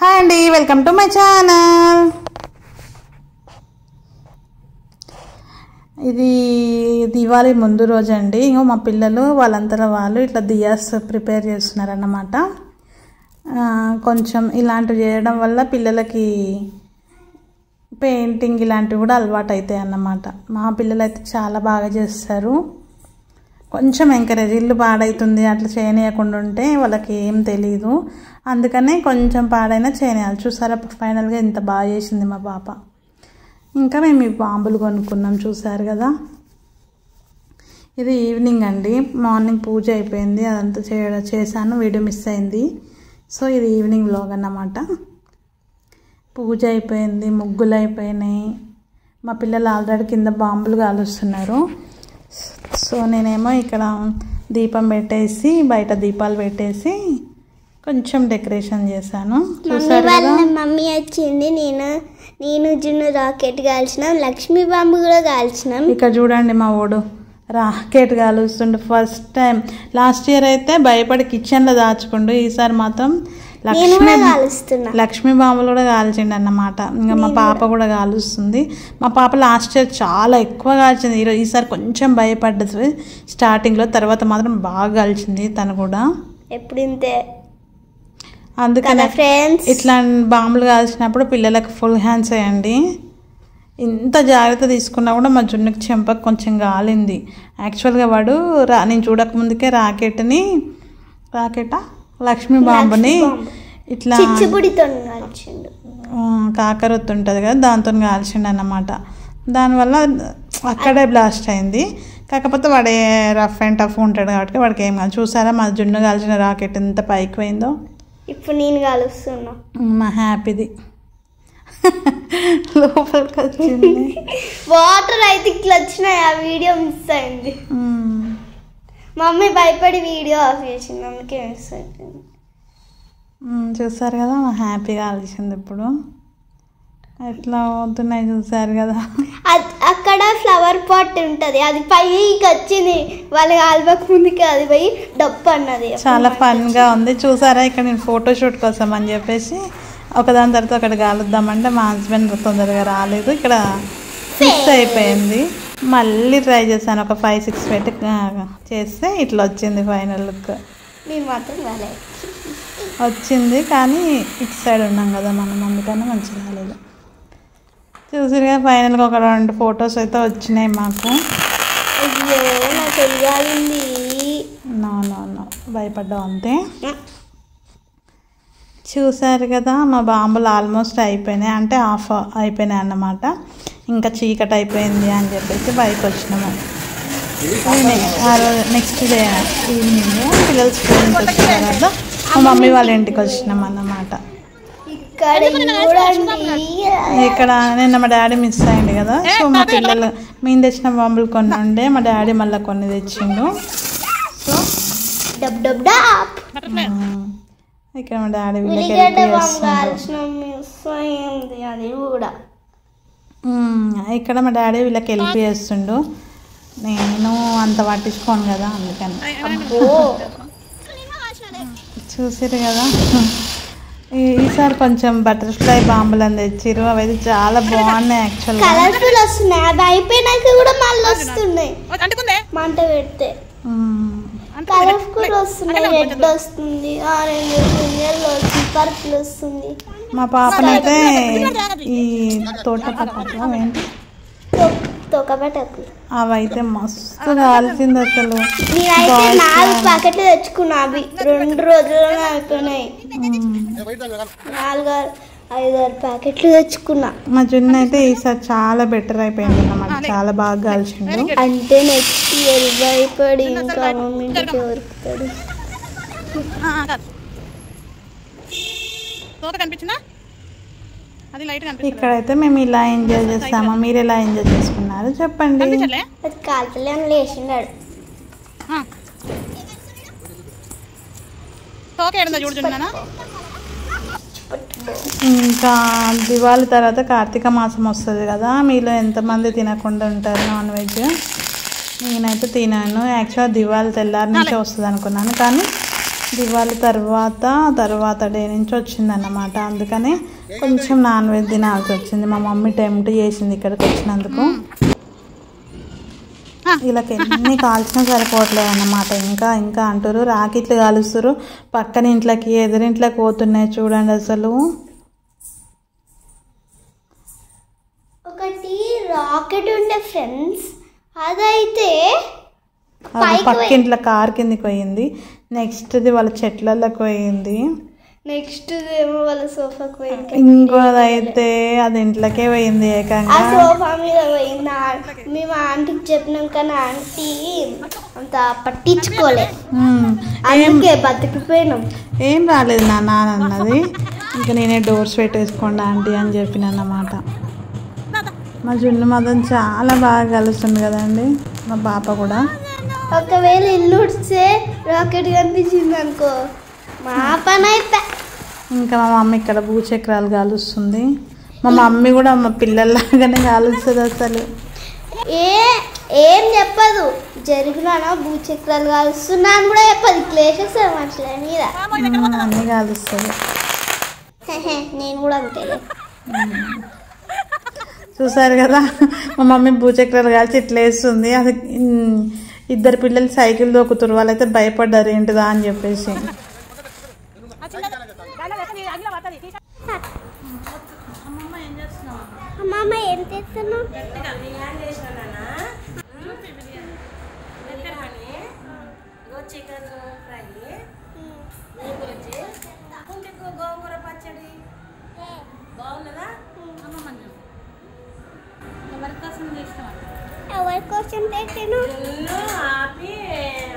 Hi అండి, welcome to my channel. ఇది దివాళీ ముందు రోజు అండి. ఇంకో మా పిల్లలు వాళ్ళంతా వాళ్ళు ఇట్లా దియాస్ ప్రిపేర్ చేస్తున్నారన్నమాట. కొంచెం ఇలాంటివి చేయడం వల్ల పిల్లలకి పెయింటింగ్ ఇలాంటివి కూడా అలవాటు అవుతాయి అన్నమాట. మా పిల్లలు అయితే చాలా బాగా చేస్తారు. కొంచెం ఎంకరేజ్, ఇల్లు పాడవుతుంది అట్లా చేయనీయకుండా ఉంటే వాళ్ళకి ఏం తెలీదు. అందుకనే కొంచెం పాడైనా చేయనియాలి. చూసారా ఫైనల్గా ఇంత బాగా చేసింది మా పాప. ఇంకా మేము ఈ బాంబులు కొనుక్కున్నాం, చూసారు కదా. ఇది ఈవినింగ్ అండి, మార్నింగ్ పూజ అయిపోయింది, అదంతా చేశాను, వీడియో మిస్ అయింది. సో ఇది ఈవినింగ్ వ్లాగ్ అన్నమాట. పూజ అయిపోయింది, ముగ్గులు అయిపోయినాయి. మా పిల్లలు ఆల్రెడీ కింద బాంబులు కాలుస్తున్నారు. సో నేనేమో ఇక్కడ దీపం పెట్టేసి బయట దీపాలు పెట్టేసి కొంచెం డెకరేషన్ చేశాను. మమ్మీ వచ్చింది, నేను జున్ను రాకెట్ కాల్చినాం, లక్ష్మీ బాంబు కూడా కాల్చినాం. ఇక్కడ చూడండి మా ఓడు రాకెట్ కాలుస్తుండు ఫస్ట్ టైం. లాస్ట్ ఇయర్ అయితే భయపడి కిచెన్లో దాచుకుండు, ఈసారి మాత్రం లక్ష్మీ బాంబులు కూడా కాల్చిండు అన్నమాట. ఇంకా మా పాప కూడా కాలుస్తుంది. మా పాప లాస్ట్ ఇయర్ చాలా ఎక్కువ కాల్చింది, ఈసారి కొంచెం భయపడ్డది స్టార్టింగ్లో, తర్వాత మాత్రం బాగా కాల్చింది తను కూడా. ఎప్పుడు ఇంతే. అందుకనే ఇట్లా బాంబులు కాల్చినప్పుడు పిల్లలకు ఫుల్ హ్యాండ్స్ వేయండి. ఇంత జాగ్రత్త తీసుకున్నా కూడా మా జున్నుకి చెంపకు కొంచెం కాలింది. యాక్చువల్గా వాడు నేను చూడకముందుకే లక్ష్మీ బాంబుని ఇట్లా కాకరొత్తు ఉంటుంది కదా, దాంతో కాల్చిండు అన్నమాట. దానివల్ల అక్కడే బ్లాస్ట్ అయింది. కాకపోతే వాడే రఫ్ అండ్ టఫ్ ఉంటాడు కాబట్టి వాడికి ఏం కాదు. చూసారా మా జున్ను కాల్చిన రాకెట్ ఎంత పైకి పోయిందో. ఇప్పుడు నేను కాలుస్తున్నా, మా హ్యాపీది లోపలికి వచ్చింది. వాటర్ అయితే ఇట్లా వచ్చినాయి, ఆ వీడియో మిస్ అయింది. మమ్మీ భయపడి వీడియో ఆఫ్ చేసింది, అందుకే మిస్ అయిపోయింది. చూసారు కదా మా హ్యాపీగా ఆలోచింది. ఇప్పుడు ఎట్లా అవుతున్నాయి చూసారు కదా. అక్కడ ఫ్లవర్ పాట్ ఉంటుంది, అది పైకి వచ్చింది, వాళ్ళకి ఆల్బక్ ముందుకి అది పోయి డప్పు అన్నది. చాలా ఫన్గా ఉంది. చూసారా ఇక్కడ నేను ఫోటోషూట్ కోసం అని చెప్పేసి ఒకదాని తర్వాత ఒకటి కాలుద్దామంటే మా హస్బెండ్ తొందరగా రాలేదు, ఇక్కడ ఫిక్స్ అయిపోయింది. మళ్ళీ ట్రై చేశాను, ఒక 5-6 పెట్టి చేస్తే ఇట్లా వచ్చింది ఫైనల్ లుక్. వచ్చింది కానీ ఇటు సైడ్ ఉన్నాం కదా మనం, అందుకని మంచిగా రాలేదు. చూసిగా ఫైనల్గా ఒక 2 ఫొటోస్ అయితే వచ్చినాయి మాకు. నో భయపడ్డాం అంతే. చూసారు కదా మా బాంబులు ఆల్మోస్ట్ అయిపోయినాయి, అంటే ఆఫ్ అయిపోయినాయి అన్నమాట. ఇంకా చీకటి అయిపోయింది అని చెప్పేసి బయటకు వచ్చినాము. ఆ రోజు నెక్స్ట్ డే ఈవినింగ్ పిల్లలు స్కూల్ నుంచి వచ్చిన తర్వాత మా మమ్మీ వాళ్ళ ఇంటికి వచ్చినాం అన్నమాట. ఇక్కడ నిన్న మా డాడీ మిస్ అయ్యింది కదా, సో మా పిల్లలు మేము తెచ్చిన బాంబులు కొన్ని ఉండే, మా డాడీ మళ్ళీ కొన్ని తెచ్చిండు. సో ఇక్కడ మా డాడీ వీళ్ళకి ఇక్కడ మా డాడీ వీళ్ళకి హెల్ప్ చేస్తుండు. నేను అంత పట్టించుకోను కదా, అందుకని. చూసారు కదా ఈసారి కొంచెం బటర్ఫ్లై బాంబులు అని తెచ్చిర్రు, అవి అయితే చాలా బాగున్నాయి. యాక్చువల్గా కలర్ఫుల్ వస్తున్నాయి, అవి అయిపోయినాక కూడా మళ్ళీ వస్తున్నాయి. మంట పెడితే కలర్ఫుల్ వస్తున్నాయి, రెడ్ వస్తుంది, ఆరెంజ్ వస్తుంది, ఎల్లో వస్తుంది, పర్పుల్ వస్తుంది. మా పాపనైతే ఈ తోటపటాకులు ఏంటి అవైతే మస్తు కాల్చింది అసలు. నేనైతే 4 ప్యాకెట్లు తెచ్చుకున్నా, అవి 2 రోజుల్లోనే అయిపోయినాయి. 4-5 ప్యాకెట్లు తెచ్చుకున్నా. మా జున్ను అయితే ఈసారి చాలా బెటర్ అయిపోయింది అన్నమాట, చాలా బాగా కాల్చిండు. అంటే నెక్స్ట్ ఇయర్ భయపడి ఇంకా మమ్మీకి దొరుకుతాడు. ఇక్కడైతే మేము ఇలా ఎంజాయ్ చేస్తాము, మీరు ఎలా ఎంజాయ్ చేసుకున్నారు చెప్పండి. అది కాల్తలే అని లేచినాడు. ఇంకా దివాళీ తర్వాత కార్తీక మాసం వస్తుంది కదా, మీలో ఎంతమంది తినకుండా ఉంటారు నాన్ వెజ్? నేనైతే తినాను. యాక్చువల్గా దివాళీ తెల్లారి నుంచే వస్తుంది అనుకున్నాను, కానీ దివాళీ తర్వాత డే నుంచి వచ్చిందన్నమాట. అందుకని కొంచెం నాన్ వెజ్ తినాల్సి వచ్చింది. మా మమ్మీ టెంప్ట్ చేసింది ఇక్కడికి వచ్చినందుకు. వీళ్ళకి ఎన్ని కాల్చినా సరిపోవట్లేదు అన్నమాట. ఇంకా ఇంకా అంటారు, రాకెట్లు కాలుస్తారు, పక్కన ఇంట్లోకి ఎదురింట్లోకి పోతున్నాయి చూడండి. అసలు ఒకటి రాకెట్ ఉండే ఫ్రెండ్స్, అదైతే పక్కింట్లో కార్ కిందకి పోయింది. నెక్స్ట్ది వాళ్ళ చెట్లలోకి పోయింది. నెక్స్ట్ ఏమో వాళ్ళ సోఫాకి పోయింది. ఇంకోదైతే అది ఇంట్లోకే పోయింది ఏకంగా. ఆ సోఫా మీద పోయింది. మేము ఆంటీకి చెప్పినాం కానీ ఆంటీ అంత పట్టించుకోలే, అందుకే బతికిపోయినాం. ఏం రాలేదు నాన్న అన్నది. ఇంకా నేనే డోర్స్ పెట్టేసుకోండి ఆంటీ అని చెప్పిన అన్నమాట. మా జున్ను మదన్ చాలా బాగా కలుస్తుంది కదండి, మా పాప కూడా. ఒకవేళ ఇల్లు ఉడిస్తే రాకెట్ కనిపించింది అనుకో, మా పని అయిపోయి. ఇంకా మా మమ్మీ ఇక్కడ భూచక్రాలు కాలుస్తుంది. మా మమ్మీ కూడా మా పిల్లల్లాగానే కాలుస్తుంది. అసలు ఏం చెప్పదు, జరిగినా భూచక్రాలు కాలుస్తున్నాను కూడా చెప్పదు. క్లేషెస్ అట్లా మీద అన్నీ కాలుస్తుంది. నేను కూడా అంతేలే. చూసారు కదా, మా మమ్మీ భూచక్రాలు కాల్చి ఇట్లా వేస్తుంది. అది ఇద్దరు పిల్లలు సైకిల్ దొక్కుతారు, వాళ్ళైతే భయపడ్డారు ఏంటిదా అని చెప్పేసి. అమ్మమ్మ ఏం చేస్తున్నావు? చికెన్ ఫ్రై గోంగూర పచ్చడి బాగున్నదా? ఎవరి కోసం తెచ్చాను? ఆపి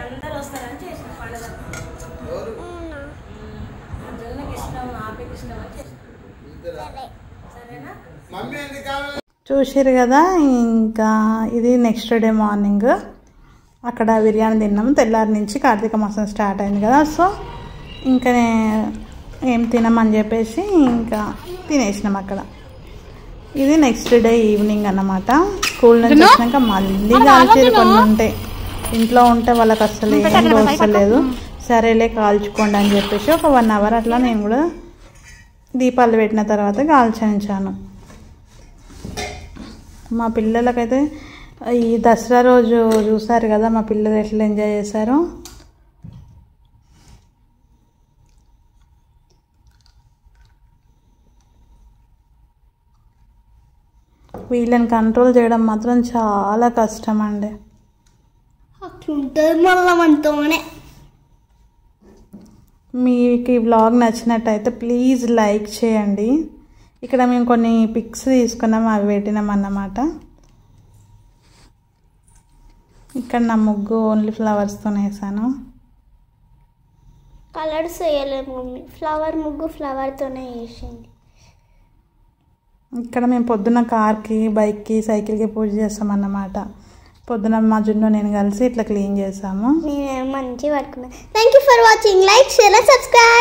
అందరు వస్తారని చేసిన పండుగ. జొన్నకి ఇష్టం, ఆపికి ఇష్టం అని చేసిన. సరేనా? చూసారు కదా. ఇంకా ఇది నెక్స్ట్ డే మార్నింగ్ అక్కడ బిర్యానీ తిన్నాము. తెల్లారి నుంచి కార్తీక మాసం స్టార్ట్ అయింది కదా, సో ఇంకా ఏం తినమని చెప్పేసి ఇంకా తినేసినాం అక్కడ. ఇది నెక్స్ట్ డే ఈవినింగ్ అన్నమాట. స్కూల్ నుంచి వచ్చినాక మళ్ళీ కాల్చేది కొన్ని ఉంటాయి. ఇంట్లో ఉంటే వాళ్ళకి అసలు ఏం దోస్తలేదు. సరేలే కాల్చుకోండి అని చెప్పేసి ఒక 1 అవర్ అట్లా నేను కూడా దీపాలు పెట్టిన తర్వాత కాల్చించాను. మా పిల్లలకైతే ఈ దసరా రోజు చూసారు కదా మా పిల్లలు ఎట్లా ఎంజాయ్ చేశారు. వీళ్ళని కంట్రోల్ చేయడం మాత్రం చాలా కష్టం అండి. అట్లుంటుంది మళ్ళీ మనతోనే. మీకు ఈ వ్లాగ్ నచ్చినట్టయితే ప్లీజ్ లైక్ చేయండి. ఇక్కడ మేము కొన్ని పిక్స్ తీసుకున్నాం, అవి పెట్టినాం అన్నమాట. ఇక్కడ నా ముగ్గు ఓన్లీ ఫ్లవర్స్తో వేసాను. కలర్స్ వేయలేదు మమ్మీ, ఫ్లవర్ ముగ్గు ఫ్లవర్తోనే వేసింది. ఇక్కడ మేము పొద్దున్న కార్కి, బైక్కి, సైకిల్కి పూజ చేస్తామన్నమాట. పొద్దున మా జున్ను నేను కలిసి ఇట్లా క్లీన్ చేసాము. నేను మంచిగా పడుకున్నాను. Thank you for watching. Like, share, subscribe.